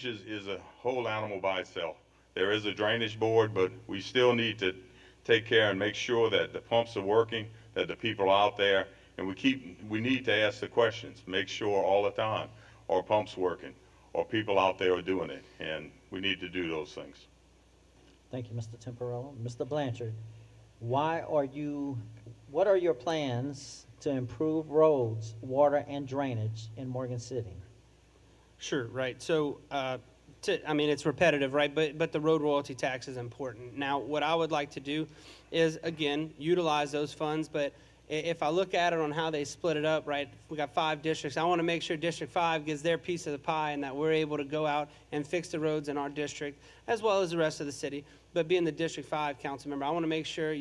Is a whole animal by itself. There is a drainage board, but we still need to take care and make sure that the pumps are working, that the people are out there, and we need to ask the questions, make sure all the time, are pumps working, or people out there are doing it, and we need to do those things. Thank you, Mr. Tamporello. Mr. Blanchard, why are you, what are your plans to improve roads, water, and drainage in Morgan City? Sure, right. So, I mean, it's repetitive, right? But the road royalty tax is important. Now, what I would like to do is, again, utilize those funds. But if I look at it on how they split it up, right, we got 5 districts. I want to make sure District 5 gets their piece of the pie and that we're able to go out and fix the roads in our district as well as the rest of the city. But being the District 5 council member, I want to make sure,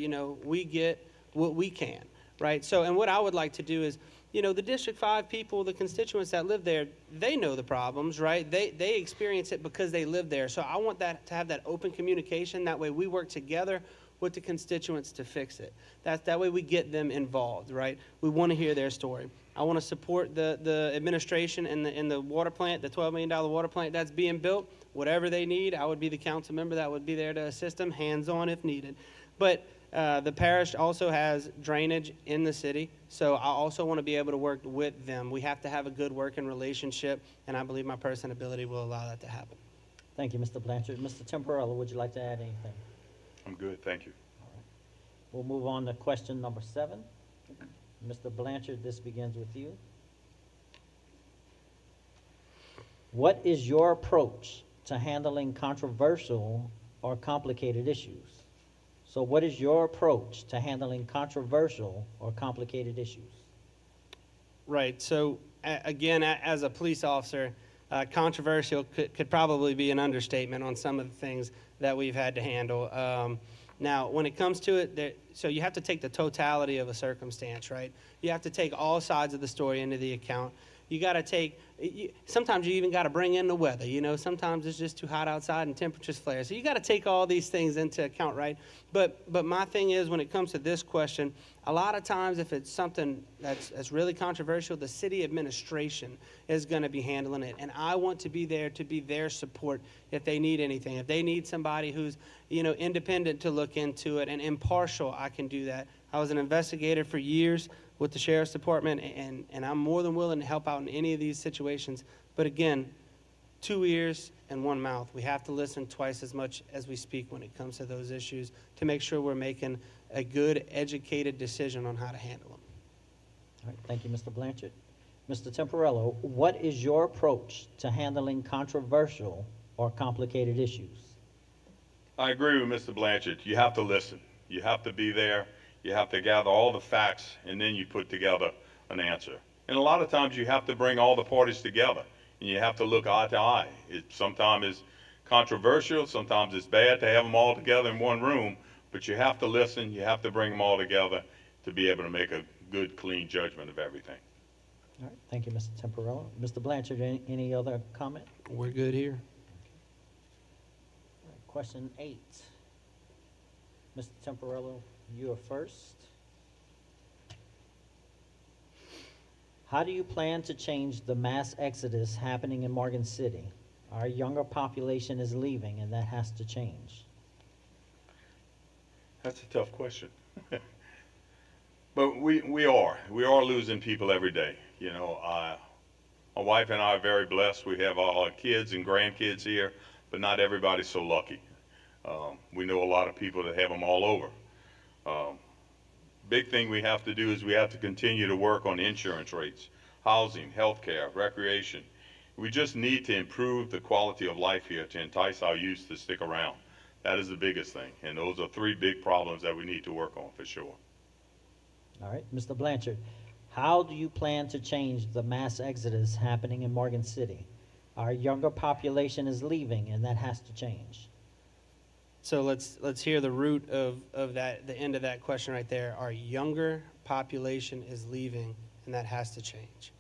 we get what we can, right? So, and what I would like to do is, the District 5 people, the constituents that live there, they know the problems, right? They experience it because they live there. So I want that to have that open communication. That way we work together with the constituents to fix it. That way we get them involved, right? We want to hear their story. I want to support the administration and the water plant, the $12 million water plant that's being built. Whatever they need, I would be the council member that would be there to assist them, hands-on if needed. But the parish also has drainage in the city, so I also want to be able to work with them. We have to have a good working relationship, and I believe my personability will allow that to happen. Thank you, Mr. Blanchard. Mr. Tamporello, would you like to add anything? I'm good, thank you. All right. We'll move on to question number 7. Mr. Blanchard, this begins with you. What is your approach to handling controversial or complicated issues? So what is your approach to handling controversial or complicated issues? Right. So, again, as a police officer, controversial could probably be an understatement on some of the things that we've had to handle. Now, when it comes to it, so you have to take the totality of a circumstance, right? You have to take all sides of the story into the account. You got to take, sometimes you even got to bring in the weather. Sometimes it's just too hot outside and temperatures flare. So you got to take all these things into account, right? But my thing is, when it comes to this question, a lot of times if it's something that's really controversial, the city administration is going to be handling it. And I want to be there to be their support if they need anything. If they need somebody who's, independent to look into it and impartial, I can do that. I was an investigator for years with the Sheriff's Department, and I'm more than willing to help out in any of these situations. But again, 2 ears and 1 mouth. We have to listen twice as much as we speak when it comes to those issues to make sure we're making a good, educated decision on how to handle them. All right, thank you, Mr. Blanchard. Mr. Tamporello, what is your approach to handling controversial or complicated issues? I agree with Mr. Blanchard. You have to listen. You have to be there. You have to gather all the facts, and then you put together an answer. And a lot of times you have to bring all the parties together, and you have to look eye to eye. It sometimes is controversial, sometimes it's bad to have them all together in one room, but you have to listen, you have to bring them all together to be able to make a good, clean judgment of everything. All right, thank you, Mr. Tamporello. Mr. Blanchard, any other comment? We're good here. All right, question 8. Mr. Tamporello, you are first. How do you plan to change the mass exodus happening in Morgan City? Our younger population is leaving, and that has to change. That's a tough question. But we are losing people every day. My wife and I are very blessed. We have all our kids and grandkids here, but not everybody's so lucky. We know a lot of people that have them all over. Big thing we have to do is we have to continue to work on insurance rates, housing, healthcare, recreation. We just need to improve the quality of life here to entice our youth to stick around. That is the biggest thing, and those are 3 big problems that we need to work on for sure. All right, Mr. Blanchard, how do you plan to change the mass exodus happening in Morgan City? Our younger population is leaving, and that has to change. So let's hear the root of that, the end of that question right there. Our younger population is leaving, and that has to change.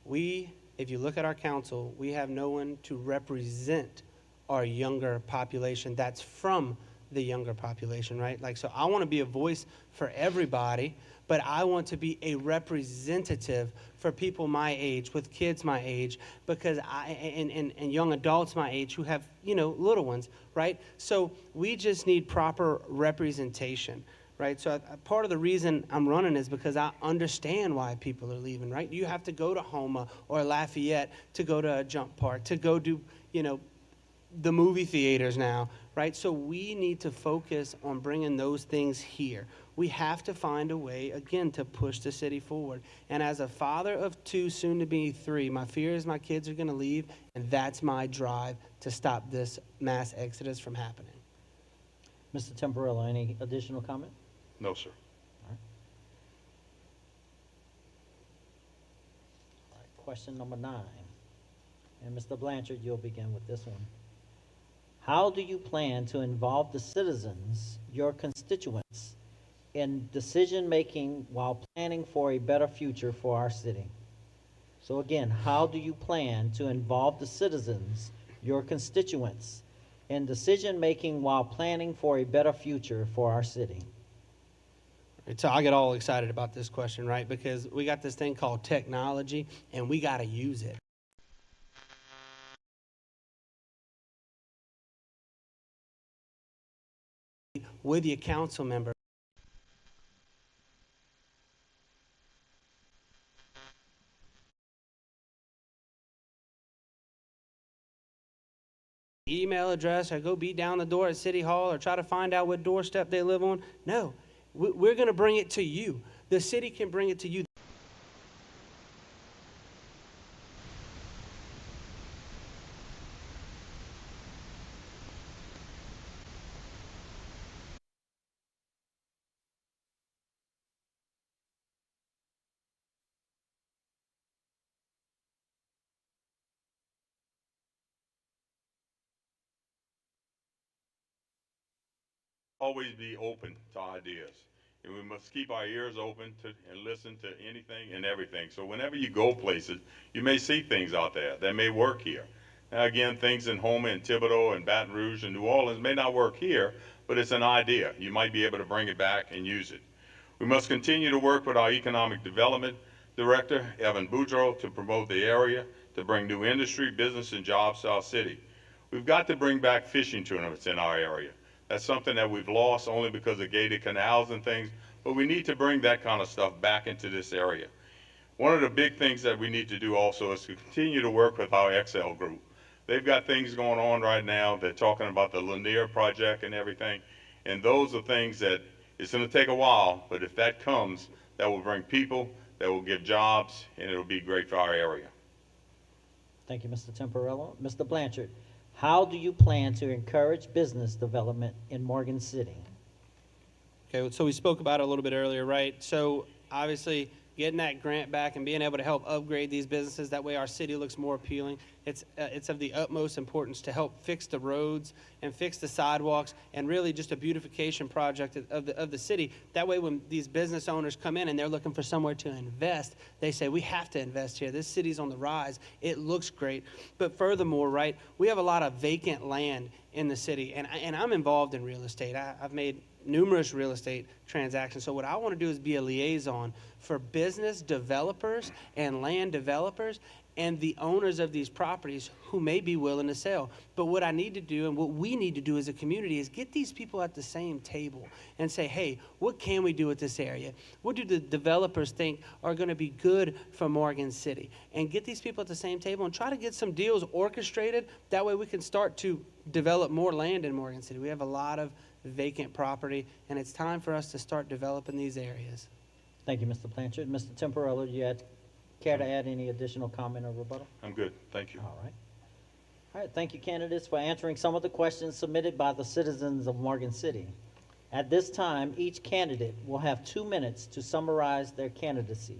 If you look at our council, we have no one to represent our younger population that's from the younger population, right? Like, so I want to be a voice for everybody, but I want to be a representative for people my age, with kids my age, because and young adults my age who have, little ones, right? So we just need proper representation, right? So part of the reason I'm running is because I understand why people are leaving, right? You have to go to Homa or Lafayette to go to a jump park, to go do, the movie theaters now, right? So we need to focus on bringing those things here. We have to find a way, again, to push the city forward. And as a father of 2, soon to be 3, my fear is my kids are going to leave, and that's my drive to stop this mass exodus from happening. Mr. Tamporello, any additional comment? No, sir. All right, question number 9. And Mr. Blanchard, you'll begin with this one. How do you plan to involve the citizens, your constituents, in decision-making while planning for a better future for our city? So again, how do you plan to involve the citizens, your constituents, in decision-making while planning for a better future for our city? Right, so I get all excited about this question, right? Because we got this thing called technology, and we got to use it. With your council member. Email address, or go beat down the door at City Hall, or try to find out what doorstep they live on. No, we're going to bring it to you. The city can bring it to you. Always be open to ideas. And we must keep our ears open to and listen to anything and everything. So whenever you go places, you may see things out there that may work here. Now again, things in Houma and Thibodaux and Baton Rouge and New Orleans may not work here, but it's an idea. You might be able to bring it back and use it. We must continue to work with our Economic Development Director, Evan Boudreau, to promote the area, to bring new industry, business, and jobs to our city. We've got to bring back fishing tournaments in our area. That's something that we've lost only because of gated canals and things, but we need to bring that kind of stuff back into this area. One of the big things that we need to do also is to continue to work with our XL group. They've got things going on right now. They're talking about the Lanier project and everything, and those are things that it's going to take a while, but if that comes, that will bring people, that will give jobs, and it'll be great for our area. Thank you, Mr. Tamporello. Mr. Blanchard, how do you plan to encourage business development in Morgan City? Okay, so we spoke about it a little bit earlier, right? So obviously getting that grant back and being able to help upgrade these businesses, that way our city looks more appealing. It's of the utmost importance to help fix the roads and fix the sidewalks and really just a beautification project of the city. That way when these business owners come in and they're looking for somewhere to invest, they say, we have to invest here. This city's on the rise. It looks great. But furthermore, right, we have a lot of vacant land in the city, and I'm involved in real estate. I've made numerous real estate transactions. So what I want to do is be a liaison for business developers and land developers and the owners of these properties who may be willing to sell. But what I need to do and what we need to do as a community is get these people at the same table and say, hey, what can we do with this area? What do the developers think are going to be good for Morgan City? And get these people at the same table and try to get some deals orchestrated. That way we can start to develop more land in Morgan City. We have a lot of vacant property, and it's time for us to start developing these areas. Thank you, Mr. Blanchard. Mr. Tamporello, do you care to add any additional comment or rebuttal? I'm good. Thank you. All right. All right, thank you, candidates, for answering some of the questions submitted by the citizens of Morgan City. At this time, each candidate will have 2 minutes to summarize their candidacy.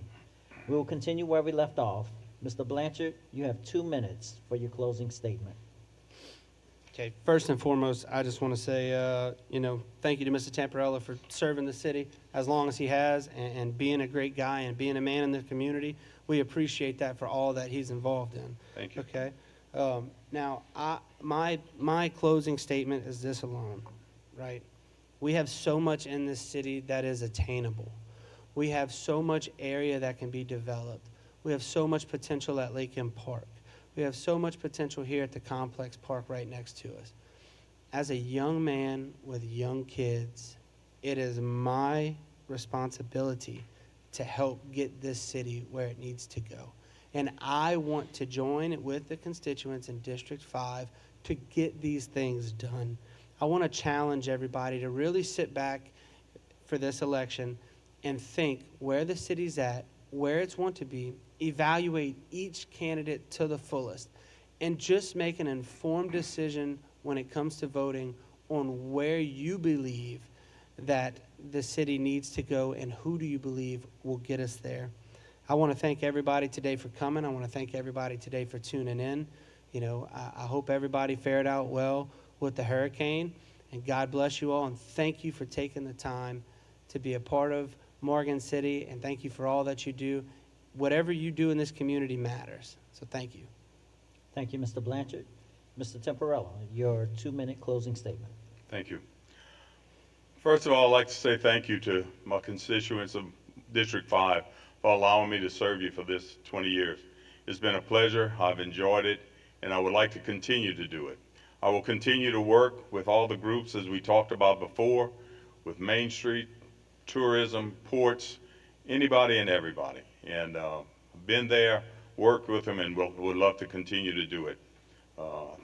We will continue where we left off. Mr. Blanchard, you have 2 minutes for your closing statement. Okay, first and foremost, I just want to say, thank you to Mr. Tamporello for serving the city as long as he has and being a great guy and being a man in the community. We appreciate that for all that he's involved in. Thank you. Okay. Now, my closing statement is this alone. right? We have so much in this city that is attainable. We have so much area that can be developed. We have so much potential at Lakeland Park. We have so much potential here at the Complex Park right next to us. As a young man with young kids, it is my responsibility to help get this city where it needs to go. And I want to join with the constituents in District 5 to get these things done. I want to challenge everybody to really sit back for this election and think where the city's at, where it's want to be, evaluate each candidate to the fullest, and just make an informed decision when it comes to voting on where you believe that the city needs to go and who do you believe will get us there. I want to thank everybody today for coming. I want to thank everybody today for tuning in. You know, I hope everybody fared out well with the hurricane, and God bless you all, and thank you for taking the time to be a part of Morgan City, and thank you for all that you do. Whatever you do in this community matters, so thank you. Thank you, Mr. Blanchard. Mr. Tamporello, your 2-minute closing statement. Thank you. First of all, I'd like to say thank you to my constituents of District 5 for allowing me to serve you for this 20 years. It's been a pleasure. I've enjoyed it, and I would like to continue to do it. I will continue to work with all the groups as we talked about before, with Main Street, tourism, ports, anybody and everybody. And been there, worked with them, and would love to continue to do it.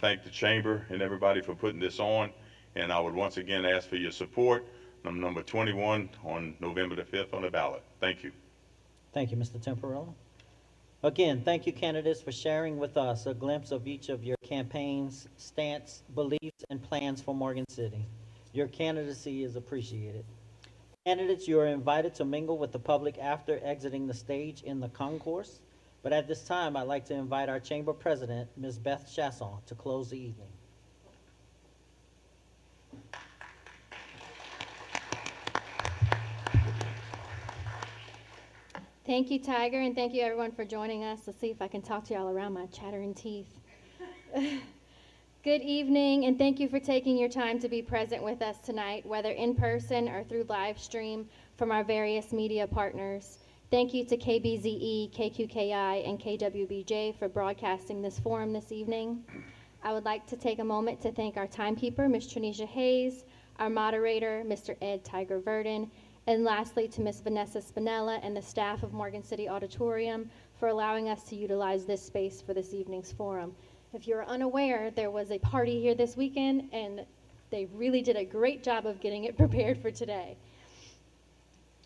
Thank the Chamber and everybody for putting this on, and I would once again ask for your support. I'm number 21 on November the 5th on the ballot. Thank you. Thank you, Mr. Tamporello. Again, thank you, candidates, for sharing with us a glimpse of each of your campaigns, stance, beliefs, and plans for Morgan City. Your candidacy is appreciated. Candidates, you are invited to mingle with the public after exiting the stage in the concourse. But at this time, I'd like to invite our Chamber President, Ms. Beth Chasson, to close the evening. Thank you, Tiger, and thank you, everyone, for joining us. Let's see if I can talk to y'all around my chattering teeth. Good evening, and thank you for taking your time to be present with us tonight, whether in person or through live stream from our various media partners. Thank you to KBZE, KQKI, and KWBJ for broadcasting this forum this evening. I would like to take a moment to thank our timekeeper, Ms. Trinisha Hayes, our moderator, Mr. Ed Tiger Verdon, and lastly to Ms. Vanessa Spinella and the staff of Morgan City Auditorium for allowing us to utilize this space for this evening's forum. If you're unaware, there was a party here this weekend, and they really did a great job of getting it prepared for today.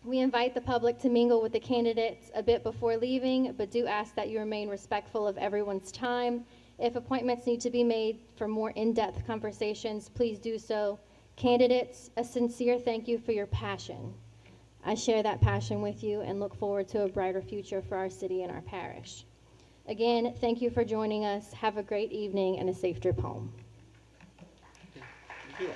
We invite the public to mingle with the candidates a bit before leaving, but do ask that you remain respectful of everyone's time. If appointments need to be made for more in-depth conversations, please do so. Candidates, a sincere thank you for your passion. I share that passion with you and look forward to a brighter future for our city and our parish. Again, thank you for joining us. Have a great evening and a safe trip home. Thank you.